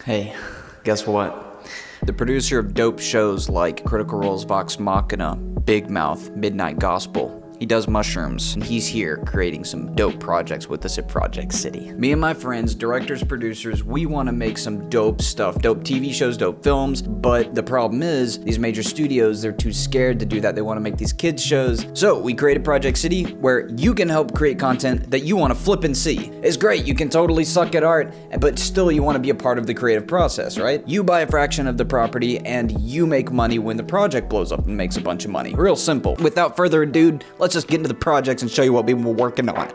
Hey, guess what? The producer of dope shows like Critical Role's Vox Machina, Big Mouth, Midnight Gospel, he does mushrooms, and he's here creating some dope projects with us at ProjectCity. Me and my friends, directors, producers, we want to make some dope stuff, dope TV shows, dope films, but the problem is, these major studios, they're too scared to do that. They want to make these kids shows. So we created ProjectCity, where you can help create content that you want to flip and see. It's great, you can totally suck at art, but still you want to be a part of the creative process, right? You buy a fraction of the property, and you make money when the project blows up and makes a bunch of money. Real simple. Without further ado, let's just get into the projects and show you what we've been working on.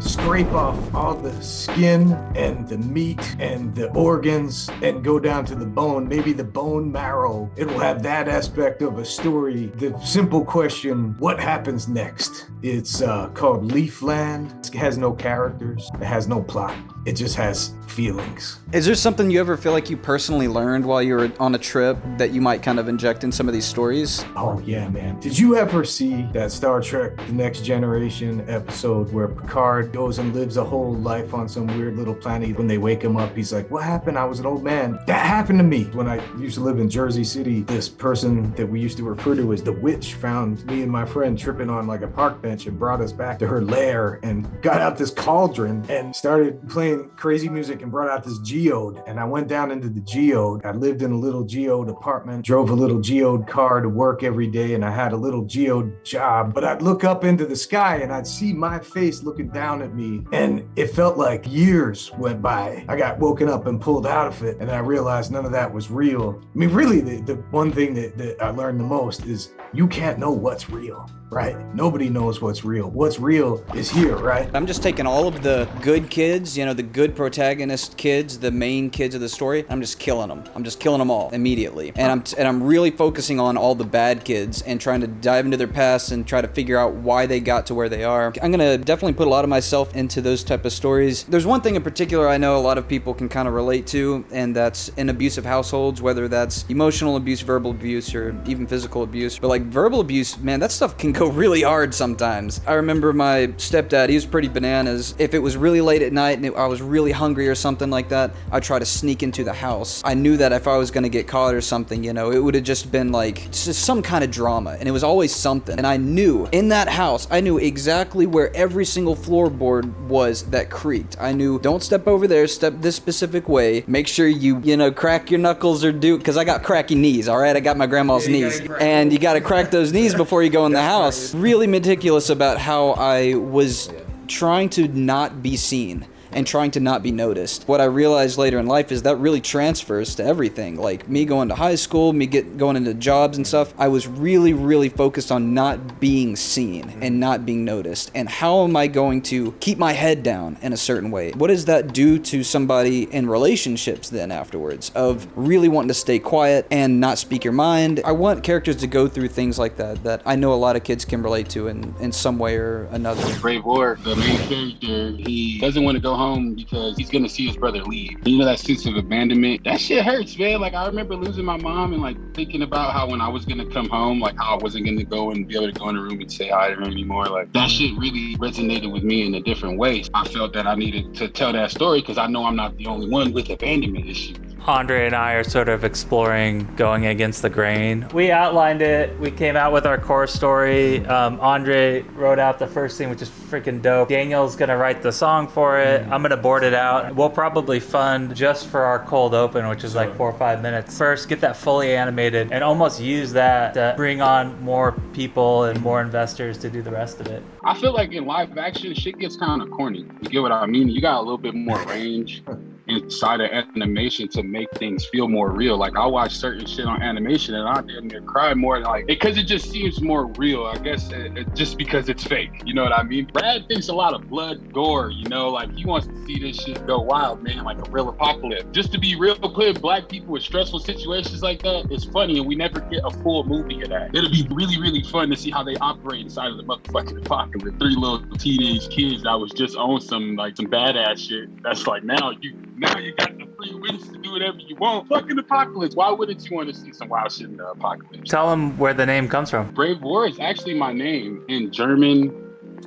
Scrape off all the skin and the meat and the organs and go down to the bone, maybe the bone marrow. It will have that aspect of a story. The simple question, what happens next? It's called Leafland. It has no characters. It has no plot. It just has feelings. Is there something you ever feel like you personally learned while you were on a trip that you might kind of inject in some of these stories? Oh yeah, man. Did you ever see that Star Trek The Next Generation episode where Picard goes and lives a whole life on some weird little planet? When they wake him up, he's like, what happened? I was an old man. That happened to me. When I used to live in Jersey City, this person that we used to refer to as the witch found me and my friend tripping on like a park bench and brought us back to her lair and got out this cauldron and started playing crazy music and brought out this geode. And I went down into the geode. I lived in a little geode apartment, drove a little geode car to work every day, and I had a little geode job. But I'd look up into the sky and I'd see my face looking down at me, and it felt like years went by. I got woken up and pulled out of it, and I realized none of that was real. I mean, really, the one thing that I learned the most is you can't know what's real. Right? Nobody knows what's real. What's real is here, right? I'm just taking all of the good kids, the good protagonist kids, the main kids of the story, I'm just killing them. I'm just killing them all immediately. And I'm really focusing on all the bad kids and trying to dive into their past and try to figure out why they got to where they are. I'm gonna definitely put a lot of myself into those type of stories. There's one thing in particular I know a lot of people can kind of relate to, and that's in abusive households, whether that's emotional abuse, verbal abuse, or even physical abuse. But like verbal abuse, man, that stuff can go really hard sometimes. I remember my stepdad, he was pretty bananas. If it was really late at night and I was really hungry or something like that, I'd try to sneak into the house. I knew that if I was gonna get caught or something, it would have just been like just some kind of drama, and it was always something. And I knew in that house, I knew exactly where every single floorboard was that creaked. I knew, don't step over there, step this specific way, make sure you crack your knuckles or because I got cracky knees, all right? I got my grandma's knees, and you gotta crack those knees before you go in the house. Really meticulous about how I was trying to not be seen and trying to not be noticed. What I realized later in life is that really transfers to everything. Like me going to high school, going into jobs and stuff, I was really, really focused on not being seen and not being noticed. And how am I going to keep my head down in a certain way? What does that do to somebody in relationships then afterwards, of really wanting to stay quiet and not speak your mind? I want characters to go through things like that I know a lot of kids can relate to in some way or another. Brave War, the main character, he doesn't want to go home because he's gonna see his brother leave. That sense of abandonment, that shit hurts, man. Like, I remember losing my mom and like thinking about how when I was gonna come home, like how I wasn't gonna go and be able to go in the room and say hi to her anymore. Like, that shit really resonated with me in a different way. I felt that I needed to tell that story because I know I'm not the only one with abandonment issues. Andre and I are sort of exploring going against the grain. We outlined it. We came out with our core story. Andre wrote out the first scene, which is freaking dope. Daniel's gonna write the song for it. I'm gonna board it out. We'll probably fund just for our cold open, which is like 4 or 5 minutes. First, get that fully animated and almost use that to bring on more people and more investors to do the rest of it. I feel like in live action, shit gets kind of corny. You get what I mean? You got a little bit more range inside of animation to make things feel more real. Like, I watch certain shit on animation and I damn near cry more, like, because it just seems more real. I guess just because it's fake. You know what I mean? Brad thinks a lot of blood, gore, like he wants to see this shit go wild, man, like a real apocalypse. Just to be real, putting black people in stressful situations like that is funny, and we never get a full movie of that. It'll be really, really fun to see how they operate inside of the motherfucking apocalypse. 3 little teenage kids that was just on some badass shit. That's like, now you got the free wins to do whatever you want. Fucking apocalypse. Why wouldn't you want to see some wild shit in the apocalypse? Tell them where the name comes from. Brave War is actually my name in German,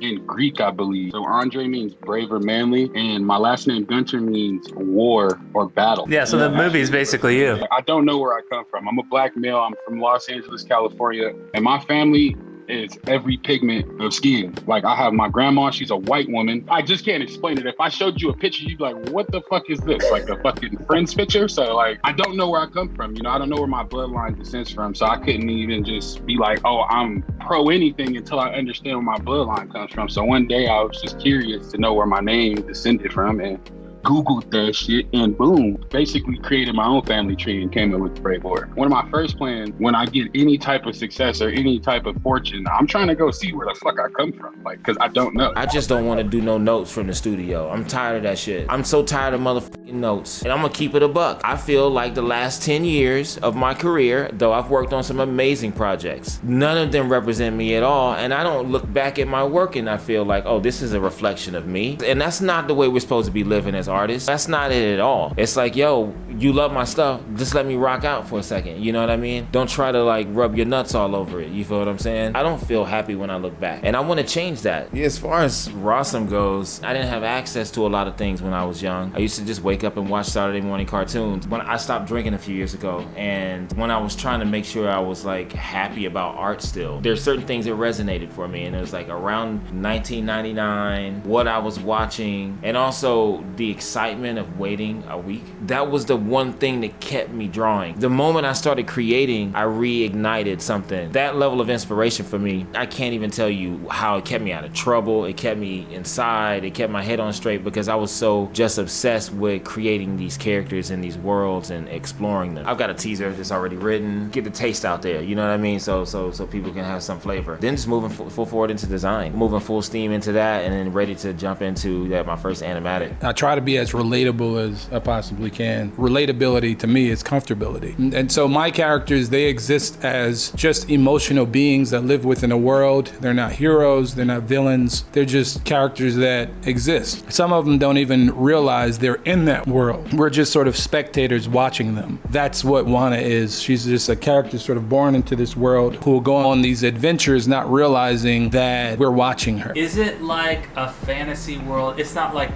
in Greek, I believe. So Andre means brave or manly, and my last name Gunter means war or battle. Yeah, so the movie's basically you. I don't know where I come from. I'm a black male. I'm from Los Angeles, California, and my family is every pigment of skin. Like, I have my grandma, she's a white woman. I just can't explain it. If I showed you a picture, you'd be like, what the fuck is this? Like a fucking Friends picture? So like, I don't know where I come from. You know, I don't know where my bloodline descends from. So I couldn't even just be like, oh, I'm pro anything until I understand where my bloodline comes from. So one day I was just curious to know where my name descended from, and Googled that shit, and boom, basically created my own family tree and came up with Brave Warrior. One of my first plans, when I get any type of success or any type of fortune, I'm trying to go see where the fuck I come from, like, because I don't know. I just don't want to do no notes from the studio. I'm tired of that shit. I'm so tired of motherfucking notes, and I'm gonna keep it a buck. I feel like the last 10 years of my career, though I've worked on some amazing projects, none of them represent me at all, and I don't look back at my work and I feel like, oh, this is a reflection of me. And that's not the way we're supposed to be living as artists. That's not it at all. It's like, yo, you love my stuff, just let me rock out for a second. You know what I mean? Don't try to like rub your nuts all over it. You feel what I'm saying? I don't feel happy when I look back, and I want to change that. As far as Rossum goes, I didn't have access to a lot of things when I was young. I used to just wake up and watch Saturday morning cartoons. When I stopped drinking a few years ago, and when I was trying to make sure I was like happy about art still, there's certain things that resonated for me, and it was like around 1999, what I was watching, and also the excitement of waiting a week. That was the one thing that kept me drawing. The moment I started creating, I reignited something. That level of inspiration for me, I can't even tell you how it kept me out of trouble. It kept me inside. It kept my head on straight because I was so just obsessed with creating these characters in these worlds and exploring them. I've got a teaser that's already written. Get the taste out there, you know what I mean? So people can have some flavor. Then just moving full forward into design, moving full steam into that, and then ready to jump into my first animatic. I try to be as relatable as I possibly can. Relatability to me is comfortability. And so my characters, they exist as just emotional beings that live within a world. They're not heroes, they're not villains, they're just characters that exist. Some of them don't even realize they're in that world. We're just sort of spectators watching them. That's what Juana is. She's just a character sort of born into this world who will go on these adventures not realizing that we're watching her. Is it like a fantasy world? It's not like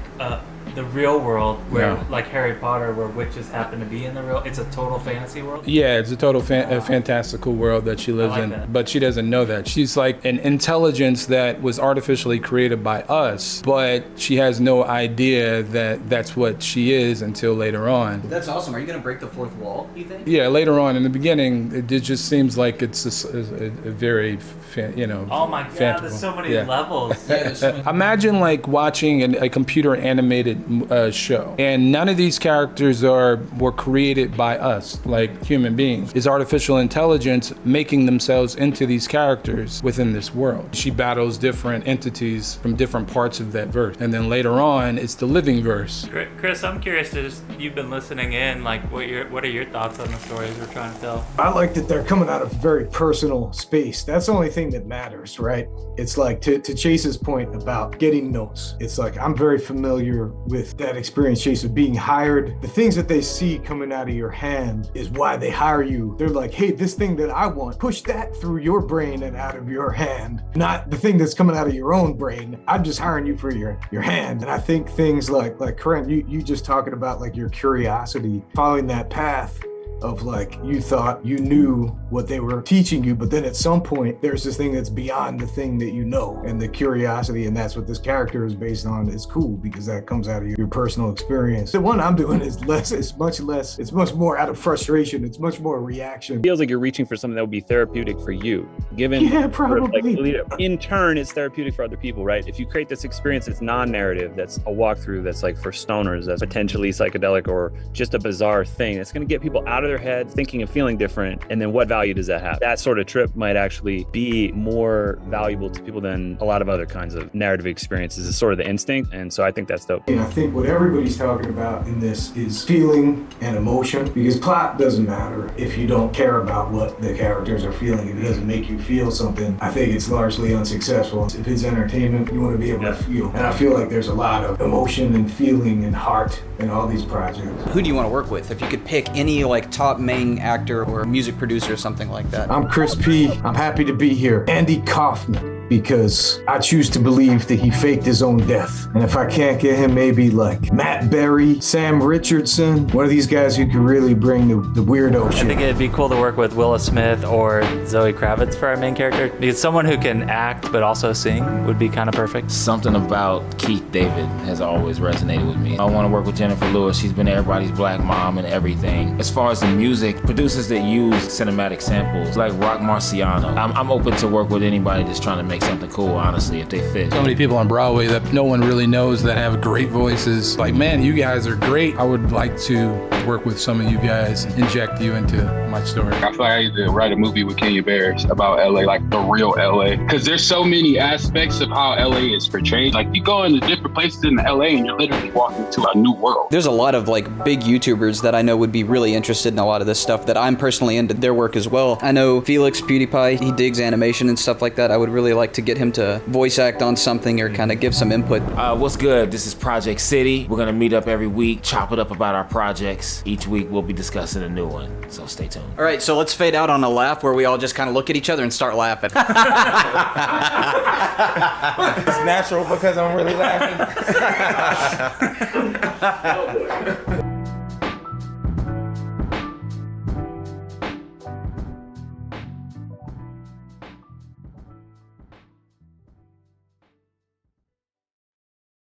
the real world where, like Harry Potter, where witches happen to be in the real. It's a total fantasy world. Yeah, it's a total fantastical world that she lives in, that. But she doesn't know that. She's like an intelligence that was artificially created by us, but she has no idea that that's what she is until later on. That's awesome. Are you gonna break the fourth wall, you think? Yeah, later on. In the beginning, it just seems like it's a very, Oh my God, there's so many levels. Imagine like watching a computer animated show, and none of these characters were created by us, like human beings. It's artificial intelligence making themselves into these characters within this world. She battles different entities from different parts of that verse, and then later on, it's the living verse. Chris, I'm curious to you've been listening in, like what are your thoughts on the stories we're trying to tell? I like that they're coming out of a very personal space. That's the only thing that matters, right? It's like, to Chase's point about getting notes, it's like, I'm very familiar with that experience, Chase, of being hired. The things that they see coming out of your hand is why they hire you. They're like, hey, this thing that I want, push that through your brain and out of your hand, not the thing that's coming out of your own brain. I'm just hiring you for your hand. And I think things like Karan, you just talking about like your curiosity, following that path of like, you thought you knew what they were teaching you, but then at some point there's this thing that's beyond the thing that you know, and the curiosity, and that's what this character is based on. Is cool because that comes out of your personal experience. The one I'm doing is much more out of frustration. It's much more reaction. It feels like you're reaching for something that would be therapeutic for you, Probably. In turn it's therapeutic for other people, right? If you create this experience that's non-narrative, that's a walkthrough, that's like for stoners, that's potentially psychedelic or just a bizarre thing, it's going to get people out of their head thinking and feeling different, and then what value does that have? That sort of trip might actually be more valuable to people than a lot of other kinds of narrative experiences. It's sort of the instinct, and so I think that's dope. And I think what everybody's talking about in this is feeling and emotion, because plot doesn't matter if you don't care about what the characters are feeling. If it doesn't make you feel something, I think it's largely unsuccessful. If it's entertainment, you want to be able to feel. And I feel like there's a lot of emotion and feeling and heart in all these projects. Who do you want to work with? If you could pick any like top main actor or music producer or something like that. I'm Chris P. I'm happy to be here. Andy Kaufman. because I choose to believe that he faked his own death. And if I can't get him, maybe like Matt Berry, Sam Richardson, one of these guys who could really bring the weirdo I shit. think it'd be cool to work with Willa Smith or Zoe Kravitz for our main character, because someone who can act but also sing would be kind of perfect. Something about Keith David has always resonated with me. I want to work with Jennifer Lewis. She's been everybody's black mom and everything. As far as the music, producers that use cinematic samples, like Rock Marciano. I'm open to work with anybody that's trying to make something cool, honestly, if they fit. So many people on Broadway that no one really knows that have great voices. Like, man, you guys are great. I would like to work with some of you guys and inject you into my story. I feel like I need to write a movie with Kenya Barris about LA, like the real LA. Because there's so many aspects of how LA is portrayed. Like you go into different places in LA and you're literally walking to a new world. There's a lot of like big YouTubers that I know would be really interested in a lot of this stuff that I'm personally into their work as well. I know Felix PewDiePie, he digs animation and stuff like that. I would really like to get him to voice act on something or kind of give some input. What's good? This is Project City. We're gonna meet up every week, chop it up about our projects. Each week we'll be discussing a new one, so stay tuned. All right, so let's fade out on a laugh where we all just kind of look at each other and start laughing. It's natural because I'm really laughing.